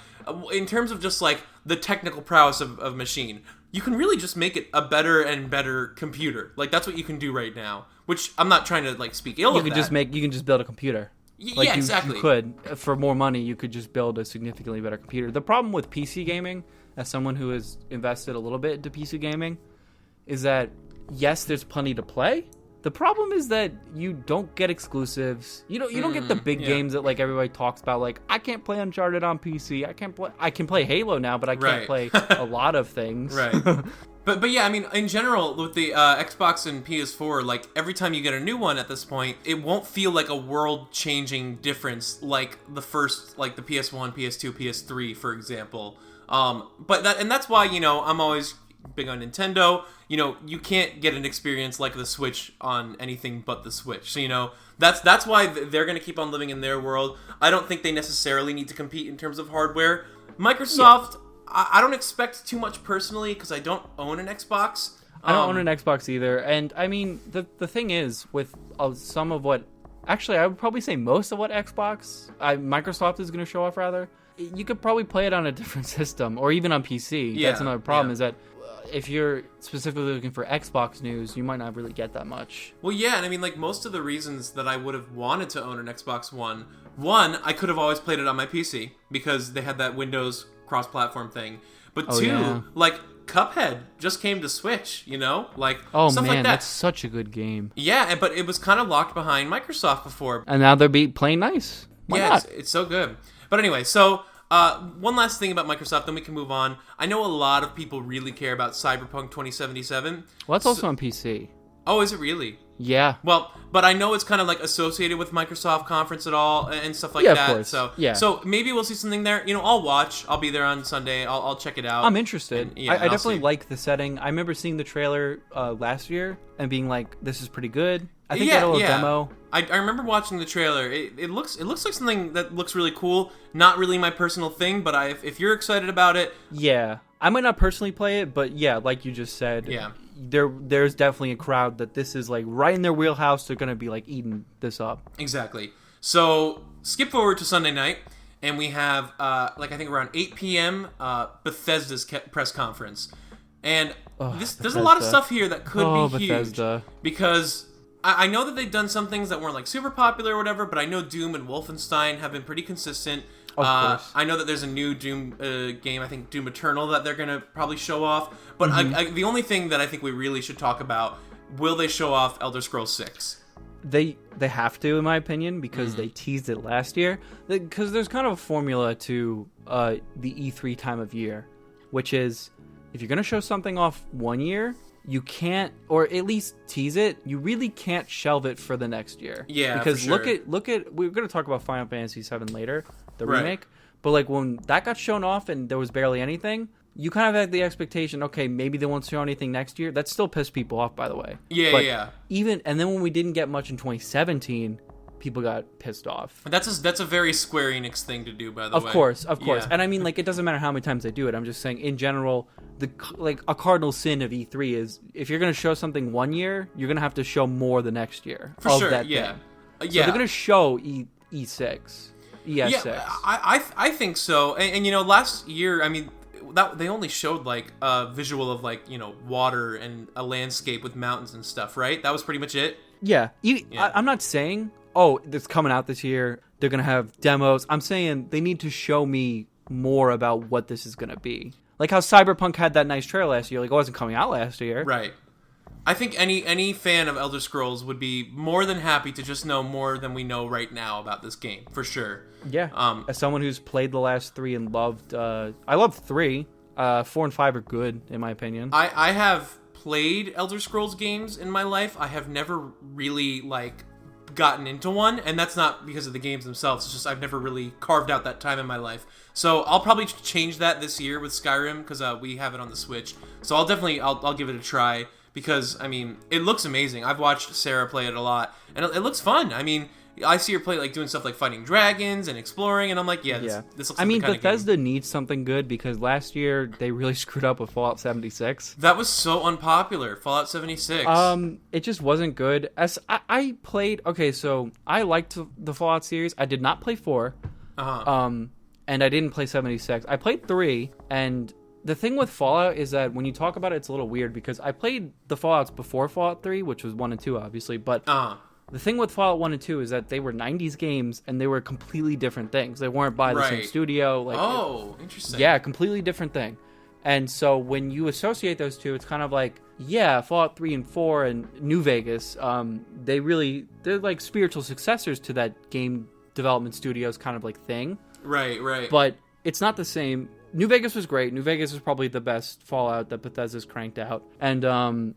in terms of just, like, the technical prowess of machine, you can really just make it a better and better computer. Like, that's what you can do right now. Which, I'm not trying to, like, speak ill of that. You can just build a computer. Yeah, exactly. You could. For more money, you could just build a significantly better computer. The problem with PC gaming, as someone who has invested a little bit into PC gaming, is that, yes, there's plenty to play. The problem is that you don't get exclusives. You don't get the big games that like everybody talks about. Like, I can't play Uncharted on PC. I can play Halo now, but I can't play a lot of things. Right. But yeah, I mean, in general, with the Xbox and PS4, like, every time you get a new one at this point, it won't feel like a world-changing difference like the first, like the PS1, PS2, PS3, for example. But that's why, I'm always big on Nintendo. You can't get an experience like the Switch on anything but the Switch. So, that's why they're going to keep on living in their world. I don't think they necessarily need to compete in terms of hardware. Microsoft... Yeah. I don't expect too much personally because I don't own an Xbox. I don't own an Xbox either. And I mean, the thing is, with some of what... Actually, I would probably say most of what Microsoft is going to show off, rather. You could probably play it on a different system or even on PC. Yeah, that's another problem is that if you're specifically looking for Xbox news, you might not really get that much. Well, yeah, and I mean, like, most of the reasons that I would have wanted to own an Xbox One, I could have always played it on my PC because they had that Windows cross-platform thing. But like, Cuphead just came to Switch, like, stuff like that. That's such a good game. Yeah, but it was kind of locked behind Microsoft before. And now they're playing nice. Why not? It's so good. But anyway, so one last thing about Microsoft, then we can move on. I know a lot of people really care about Cyberpunk 2077. Well, that's also on PC. Oh, is it really? Yeah. Well, but I know it's kind of like associated with Microsoft Conference at all and stuff like that. Of course. So maybe we'll see something there. I'll watch. I'll be there on Sunday. I'll check it out. I'm interested. And, I definitely like the setting. I remember seeing the trailer last year and being like, "This is pretty good." I think that little demo. I remember watching the trailer. It looks like something that looks really cool. Not really my personal thing, but if you're excited about it, yeah, I might not personally play it, but yeah, like you just said, there's definitely a crowd that this is like right in their wheelhouse. They're gonna be like eating this up. Exactly. So skip forward to Sunday night, and we have I think around 8 p.m. Bethesda's press conference, and there's a lot of stuff here that could be huge Bethesda. Because I know that they've done some things that weren't like super popular or whatever, but I know Doom and Wolfenstein have been pretty consistent. Of course. I know that there's a new Doom game, I think Doom Eternal, that they're going to probably show off. But the only thing that I think we really should talk about, will they show off Elder Scrolls 6? They have to, in my opinion, because they teased it last year. Because there's kind of a formula to the E3 time of year, which is if you're going to show something off one year, you can't, or at least tease it, you really can't shelve it for the next year. Yeah, because for sure. look at we're going to talk about Final Fantasy VII later, the remake, but like when that got shown off and there was barely anything, you kind of had the expectation, okay, maybe they won't show anything next year. That still pissed people off, by the way. Yeah. And then when we didn't get much in 2017, people got pissed off. That's a very Square Enix thing to do, by the way. Of course. Yeah. And I mean, like, it doesn't matter how many times they do it. I'm just saying, in general, a cardinal sin of E3 is if you're going to show something one year, you're going to have to show more the next year. For sure, yeah. So they're going to show E6. ES6. Yeah, I think so. And last year, I mean, that they only showed like a visual of like water and a landscape with mountains and stuff, right? That was pretty much it. Yeah. I'm not saying it's coming out this year, they're gonna have demos. I'm saying they need to show me more about what this is gonna be. Like how Cyberpunk had that nice trailer last year. Like it wasn't coming out last year, right? I think any fan of Elder Scrolls would be more than happy to just know more than we know right now about this game, for sure. Yeah. As someone who's played the last three and loved, I love 3. 4 and 5 are good in my opinion. I have played Elder Scrolls games in my life. I have never really gotten into one, and that's not because of the games themselves. It's just I've never really carved out that time in my life. So I'll probably change that this year with Skyrim because we have it on the Switch. So I'll give it a try. Because, I mean, it looks amazing. I've watched Sarah play it a lot, and it looks fun. I mean, I see her play, doing stuff like fighting dragons and exploring, and I'm like, this looks like the kind Bethesda of game. needs something good, because last year they really screwed up with Fallout 76. That was so unpopular, Fallout 76. It just wasn't good. As I played, so I liked the Fallout series. I did not play 4. And I didn't play 76. I played 3, and the thing with Fallout is that when you talk about it, it's a little weird because I played the Fallouts before Fallout 3, which was 1 and 2, obviously. But the thing with Fallout 1 and 2 is that they were 90s games and they were completely different things. They weren't by the same studio. Interesting. Yeah, completely different thing. And so when you associate those two, it's kind of like, Fallout 3 and 4 and New Vegas, they're like spiritual successors to that game development studios kind of like thing. Right. But it's not the same. New Vegas was great. New Vegas was probably the best Fallout that Bethesda's cranked out. And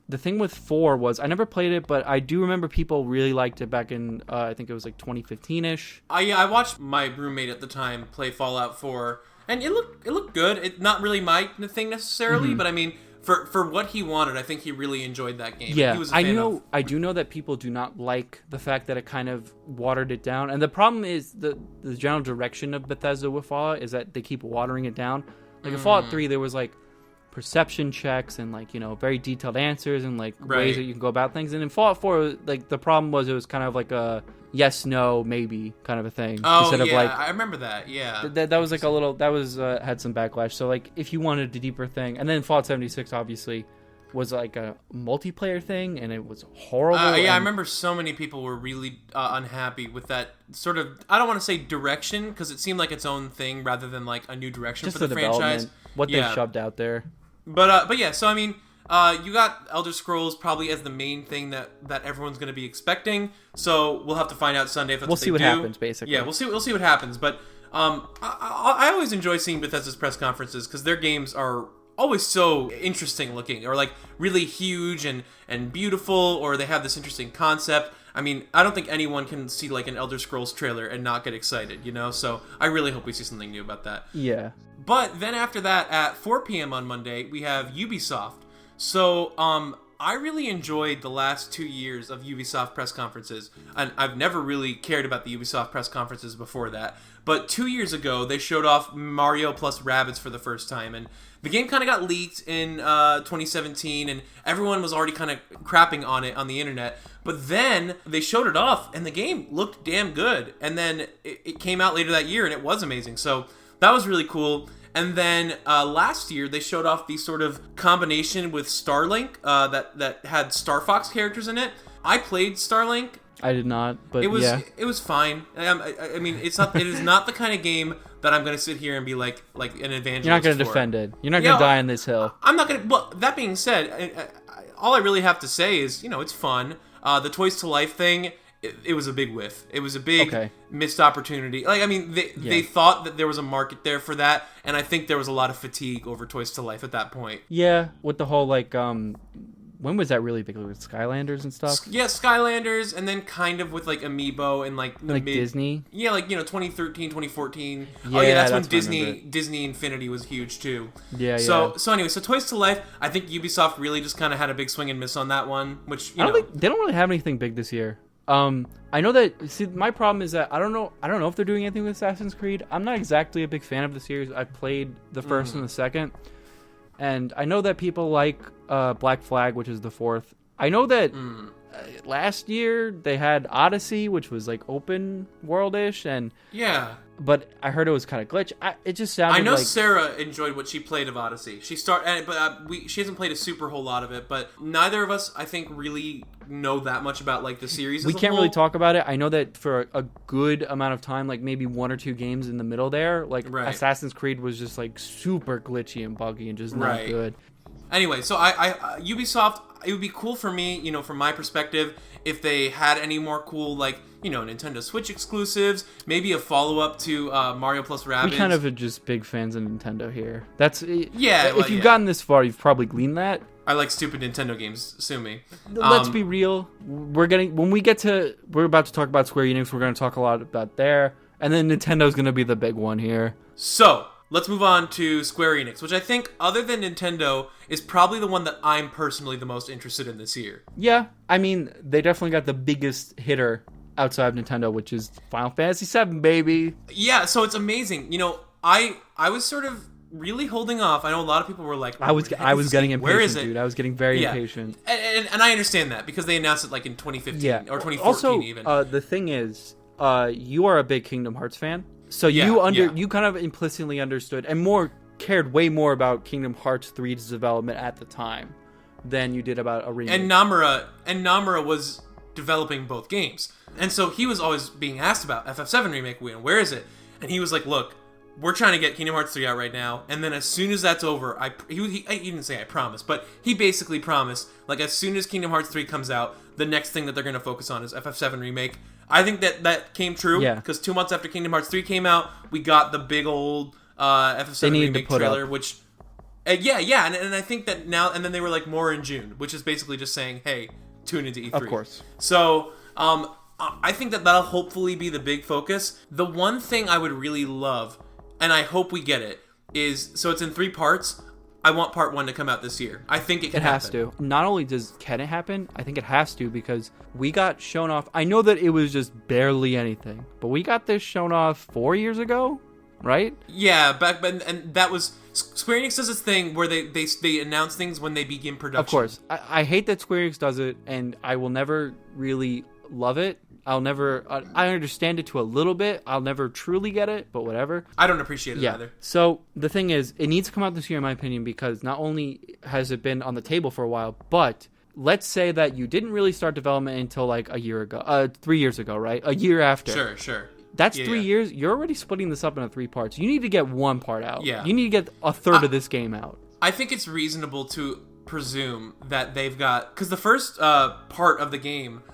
the thing with 4 was, I never played it, but I do remember people really liked it back in, I think it was 2015-ish. I watched my roommate at the time play Fallout 4, and it looked good. It's not really my thing necessarily, but I mean, for what he wanted, I think he really enjoyed that game. Yeah, he was a fan I do know that people do not like the fact that it kind of watered it down. And the problem is the general direction of Bethesda with Fallout is that they keep watering it down. Like in Fallout 3, there was perception checks and very detailed answers and ways that you can go about things. And in Fallout 4, the problem was it was kind of like a yes, no, maybe kind of a thing. Oh, instead of I remember that. Yeah, that was a little had some backlash. So if you wanted a deeper thing, and then Fallout 76 obviously was a multiplayer thing, and it was horrible. I remember so many people were really unhappy with that sort of, I don't want to say direction, because it seemed like its own thing rather than a new direction just for the franchise. What they shoved out there. But yeah, so I mean, you got Elder Scrolls probably as the main thing that everyone's going to be expecting. So we'll have to find out Sunday if that's we'll see what happens, basically. Yeah, we'll see what happens. But I always enjoy seeing Bethesda's press conferences because their games are always so interesting looking, or like really huge and beautiful, or they have this interesting concept. I mean, I don't think anyone can see like an Elder Scrolls trailer and not get excited, you know? So I really hope we see something new about that. Yeah. But then after that, at 4 p.m. on Monday, we have Ubisoft. So, I really enjoyed the last 2 years of Ubisoft press conferences, and I've never really cared about the Ubisoft press conferences before that. But 2 years ago, they showed off Mario plus Rabbids for the first time, and the game kind of got leaked in 2017, and everyone was already kind of crapping on it on the internet. But then they showed it off, and the game looked damn good. And then it came out later that year, and it was amazing. So that was really cool. And then last year, they showed off the sort of combination with Starlink that had Star Fox characters in it. I played Starlink. I did not, but it was yeah. It was fine. I mean, it is not the kind of game that I'm going to sit here and be like an evangelist. You're not going to defend it. You're not going to die on this hill. I'm not going to. Well, that being said, all I really have to say is, it's fun. The Toys to Life thing, it was a big whiff. It was a big missed opportunity. Like, I mean, they thought that there was a market there for that, and I think there was a lot of fatigue over Toys to Life at that point. Yeah, with the whole, like, when was that really big? With Skylanders and stuff? Yeah, Skylanders, and then kind of with, like, Amiibo and, like, the mid... Disney? Yeah, like, 2013, 2014. Yeah, that's when Disney Infinity was huge, too. Yeah, So anyway, Toys to Life, I think Ubisoft really just kind of had a big swing and miss on that one, which, they don't really have anything big this year. I know that, see, my problem is that I don't know if they're doing anything with Assassin's Creed. I'm not exactly a big fan of the series. I played the first and the second, and I know that people like Black Flag, which is the fourth. I know that last year they had Odyssey, which was like open world-ish, and but I heard it was kind of glitch. It just sounded. I know like... Sarah enjoyed what she played of Odyssey. She she hasn't played a super whole lot of it, but neither of us, I think, really know that much about like the series. We can't really talk about it. I know that for a good amount of time, like maybe 1 or 2 games in the middle there, like Assassin's Creed was just like super glitchy and buggy and just not good. Anyway, so I Ubisoft, it would be cool for me, from my perspective, if they had any more cool, like, Nintendo Switch exclusives, maybe a follow-up to Mario plus Rabbids. We kind of are just big fans of Nintendo here. That's if you've gotten this far, you've probably gleaned that. I like stupid Nintendo games, sue me. Let's be real. We're about to talk about Square Enix, we're going to talk a lot about there, and then Nintendo's going to be the big one here. So, let's move on to Square Enix, which I think, other than Nintendo, is probably the one that I'm personally the most interested in this year. Yeah, I mean, they definitely got the biggest hitter outside of Nintendo, which is Final Fantasy VII, baby. Yeah, so it's amazing. I was sort of really holding off. I know a lot of people were like, I was getting impatient, where is it? Dude. I was getting very impatient. And I understand that, because they announced it like in 2015 or 2014 also, even. The thing is, you are a big Kingdom Hearts fan. So you kind of implicitly understood and cared way more about Kingdom Hearts 3's development at the time than you did about a remake. And Nomura was developing both games. And so he was always being asked about FF7 remake, where is it? And he was like, look, we're trying to get Kingdom Hearts 3 out right now, and then as soon as that's over, he didn't say I promise, but he basically promised, like, as soon as Kingdom Hearts 3 comes out, the next thing that they're going to focus on is FF7 remake. I think that came true, because 2 months after Kingdom Hearts 3 came out, we got the big old FF7 remake trailer, which... and I think that now... And then they were like, more in June, which is basically just saying, hey, tune into E3. Of course. So, I think that'll hopefully be the big focus. The one thing I would really love, and I hope we get it, is... So it's in 3 parts. I want part 1 to come out this year. I think it can happen. It has to. Not only can it happen, I think it has to, because we got shown off... I know that it was just barely anything, but we got this shown off 4 years ago, right? Yeah, and that was... Square Enix does this thing where they announce things when they begin production. Of course. I hate that Square Enix does it, and I will never really love it. I understand it to a little bit. I'll never truly get it, but whatever. I don't appreciate it either. So the thing is, it needs to come out this year, in my opinion, because not only has it been on the table for a while, but let's say that you didn't really start development until like a year ago, 3 years ago, right? A year after. Sure. That's 3 years. You're already splitting this up into 3 parts. You need to get 1 part out. Yeah. You need to get a third of this game out. I think it's reasonable to presume that they've got... Because the first part of the game...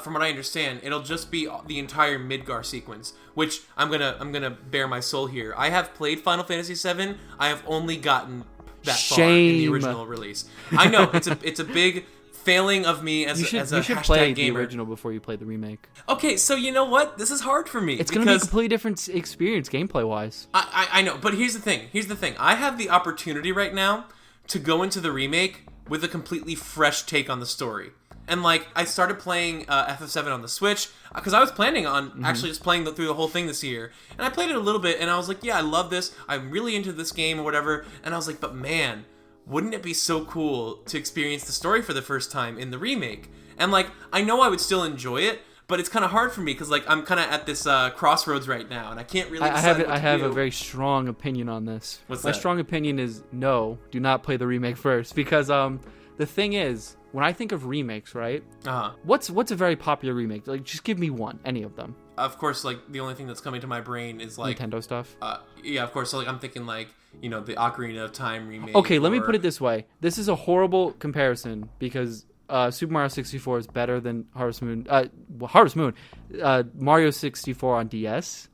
from what I understand, it'll just be the entire Midgar sequence, which I'm gonna bare my soul here. I have played Final Fantasy VII. I have only gotten that far in the original release. I know it's a big failing of me as a hashtag play gamer. The original before you play the remake. Okay, so you know what? This is hard for me. It's going to be a completely different experience gameplay-wise. I know, but here's the thing. I have the opportunity right now to go into the remake with a completely fresh take on the story. And, like, I started playing FF7 on the Switch, because I was planning on actually just playing through the whole thing this year. And I played it a little bit, and I was like, yeah, I love this. I'm really into this game or whatever. And I was like, but man, wouldn't it be so cool to experience the story for the first time in the remake? And, like, I know I would still enjoy it, but it's kind of hard for me, because, like, I'm kind of at this crossroads right now, and I can't really decide what to I have a very strong opinion on this. What's My that? strong opinion is no, do not play the remake first, because the thing is, when I think of remakes, right? What's a very popular remake? Like, just give me one, any of them. Of course, like, the only thing that's coming to my brain is, like... Nintendo stuff? Yeah, of course. So, like, I'm thinking, like, you know, the Ocarina of Time remake. Okay, let me put it this way. This is a horrible comparison, because Super Mario 64 is better than Harvest Moon. Mario 64 on DS.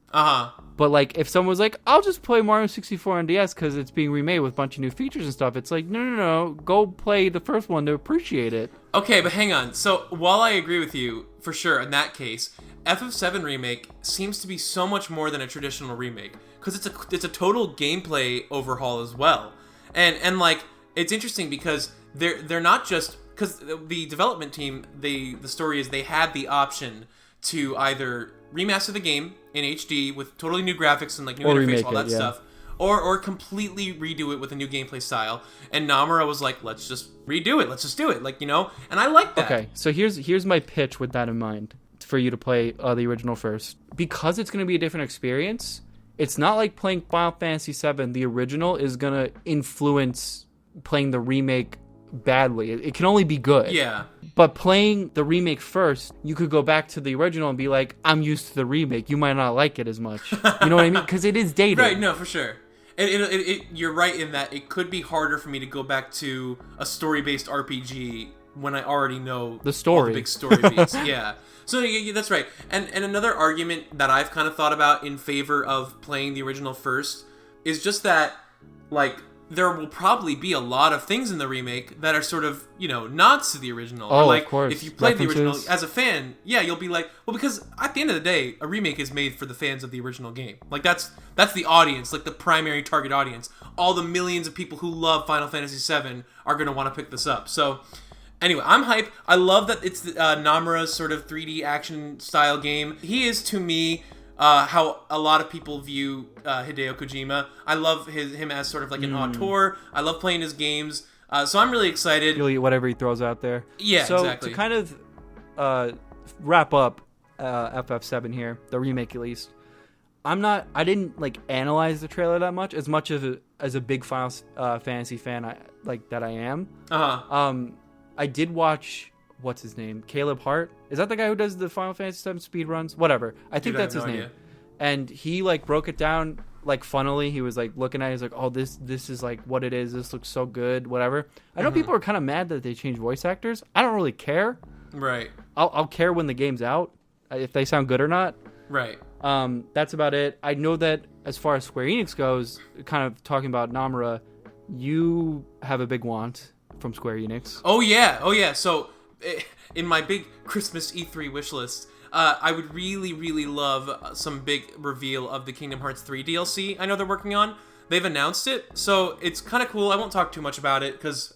But, like, if someone was like, I'll just play Mario 64 on DS because it's being remade with a bunch of new features and stuff, it's like, no. Go play the first one to appreciate it. Okay, but hang on. So, while I agree with you, for sure, in that case, FF7 Remake seems to be so much more than a traditional remake. Because it's a total gameplay overhaul as well. And like, it's interesting because they're not just... Because the development team, the story is they had the option to either remaster the game in HD with totally new graphics and like new interface, all that stuff, or completely redo it with a new gameplay style. And Nomura was like, let's just redo it, let's just do it, like, you know. And I like that. Okay, so here's my pitch with that in mind for you to play the original first, because it's going to be a different experience. It's not like playing Final Fantasy VII. The original is going to influence playing the remake badly. It can only be good. Yeah. But playing the remake first, you could go back to the original and be like, I'm used to the remake. You might not like it as much. You know what I mean? Because it is dated. Right, no, for sure. You're right in that it could be harder for me to go back to a story-based RPG when I already know the story. All the big story beats. Yeah. So yeah, that's right. And another argument that I've kind of thought about in favor of playing the original first is just that, like, there will probably be a lot of things in the remake that are sort of, you know, nods to the original. Oh, or like, of course. If you played the original as a fan, yeah, you'll be like, well, because at the end of the day, a remake is made for the fans of the original game. Like, that's the audience, like the primary target audience. All the millions of people who love Final Fantasy VII are going to want to pick this up. So, anyway, I'm hype. I love that it's Nomura's sort of 3D action style game. He is, to me, how a lot of people view Hideo Kojima. I love him as sort of like an auteur. I love playing his games. So I'm really excited. You'll eat whatever he throws out there. Yeah, so exactly. To kind of wrap up FF7 here, the remake at least, I didn't like analyze the trailer that much as a big Final Fantasy fan that I am. I did watch, what's his name? Caleb Hart? Is that the guy who does the Final Fantasy VII speedruns? Whatever. I think that's his name. And he like broke it down like funnily. He was like looking at it, he's like, oh, this is like what it is. This looks so good, whatever. I know people are kind of mad that they changed voice actors. I don't really care. Right. I'll care when the game's out, if they sound good or not. Right. That's about it. I know that as far as Square Enix goes, kind of talking about Nomura, you have a big want from Square Enix. Oh yeah. So in my big Christmas E3 wish list, I would really, really love some big reveal of the Kingdom Hearts 3 DLC I know they're working on. They've announced it, so it's kind of cool. I won't talk too much about it because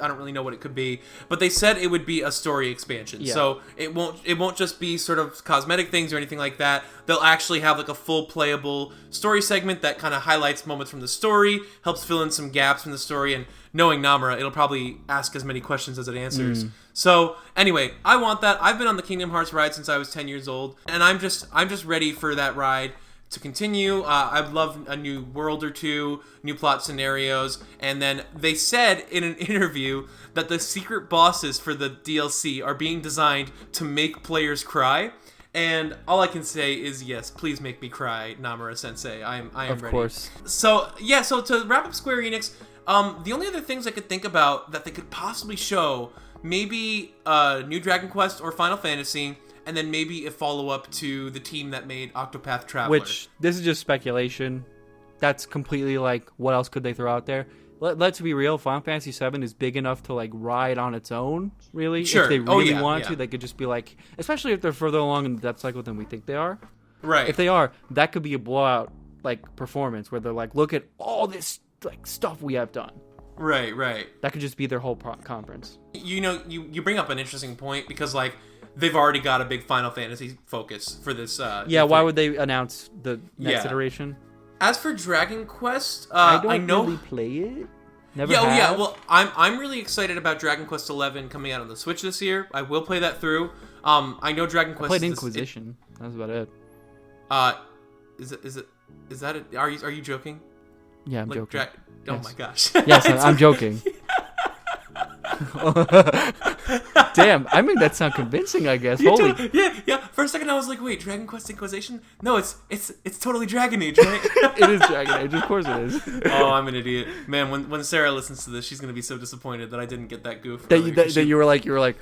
I don't really know what it could be. But they said it would be a story expansion, so it won't just be sort of cosmetic things or anything like that. They'll actually have like a full playable story segment that kind of highlights moments from the story, helps fill in some gaps from the story, and knowing Nomura, it'll probably ask as many questions as it answers. So anyway, I want that. I've been on the Kingdom Hearts ride since I was 10 years old, and I'm just ready for that ride to continue. I'd love a new world or two, new plot scenarios, and then they said in an interview that the secret bosses for the DLC are being designed to make players cry. And all I can say is yes, please make me cry, Nomura-sensei. I am ready. Of course. So yeah, so to wrap up Square Enix, the only other things I could think about that they could possibly show, maybe new Dragon Quest or Final Fantasy, and then maybe a follow-up to the team that made Octopath Traveler. Which, this is just speculation. That's completely like, what else could they throw out there? let's be real, Final Fantasy VII is big enough to like ride on its own, really. Sure. If they really want to, they could just be like, especially if they're further along in the dev cycle than we think they are. Right. If they are, that could be a blowout like performance where they're like, look at all this like stuff we have done. Right. That could just be their whole conference. You know, you bring up an interesting point because like they've already got a big Final Fantasy focus for this. Why would they announce the next iteration? As for Dragon Quest, I know really play it. Never have. Yeah. Well, I'm really excited about Dragon Quest 11 coming out on the Switch this year. I will play that through. I know Dragon Quest. I played Inquisition. That was about it. Is that it? Are you joking? Yeah, I'm joking. Oh my gosh. Yes, I'm joking. Damn, I made that sound convincing, I guess. Holy. Yeah. For a second I was like, wait, Dragon Quest Inquisition? No, it's totally Dragon Age, right? It is Dragon Age, of course it is. Oh, I'm an idiot. Man, when Sarah listens to this, she's going to be so disappointed that I didn't get that goof. That you were like,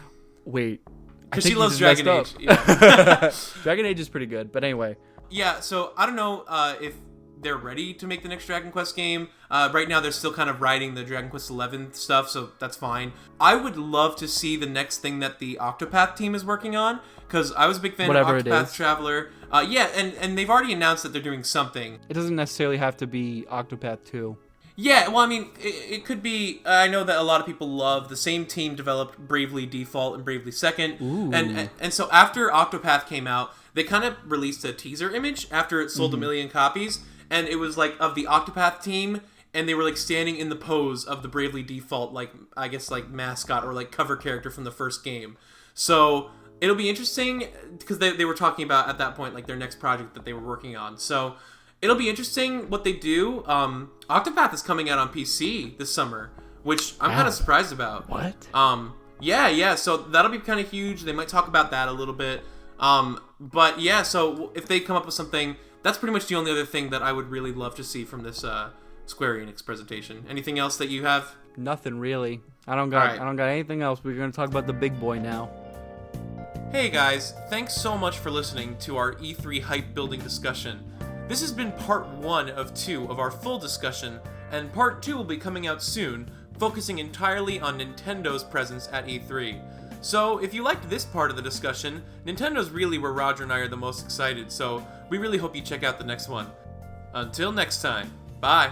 wait. Because she loves Dragon Age. Yeah. Dragon Age is pretty good, but anyway. Yeah, so I don't know if they're ready to make the next Dragon Quest game. Right now, they're still kind of riding the Dragon Quest 11 stuff, so that's fine. I would love to see the next thing that the Octopath team is working on, because I was a big fan of Octopath Traveler. And they've already announced that they're doing something. It doesn't necessarily have to be Octopath 2. Yeah, well, I mean, it could be. I know that a lot of people love the same team developed Bravely Default and Bravely Second, and so after Octopath came out, they kind of released a teaser image after it sold 1 million copies, and it was like of the Octopath team, and they were like standing in the pose of the Bravely Default, like I guess like mascot or like cover character from the first game. So it'll be interesting because they were talking about at that point like their next project that they were working on. So. It'll be interesting what they do. Octopath is coming out on PC this summer, which I'm kind of surprised about. What? Yeah. So that'll be kind of huge. They might talk about that a little bit. But yeah, so if they come up with something, that's pretty much the only other thing that I would really love to see from this Square Enix presentation. Anything else that you have? Nothing really. I don't got anything else. We're going to talk about the big boy now. Hey guys, thanks so much for listening to our E3 hype building discussion. This has been part 1 of 2 of our full discussion, and part 2 will be coming out soon, focusing entirely on Nintendo's presence at E3. So, if you liked this part of the discussion, Nintendo's really where Roger and I are the most excited, so we really hope you check out the next one. Until next time, bye!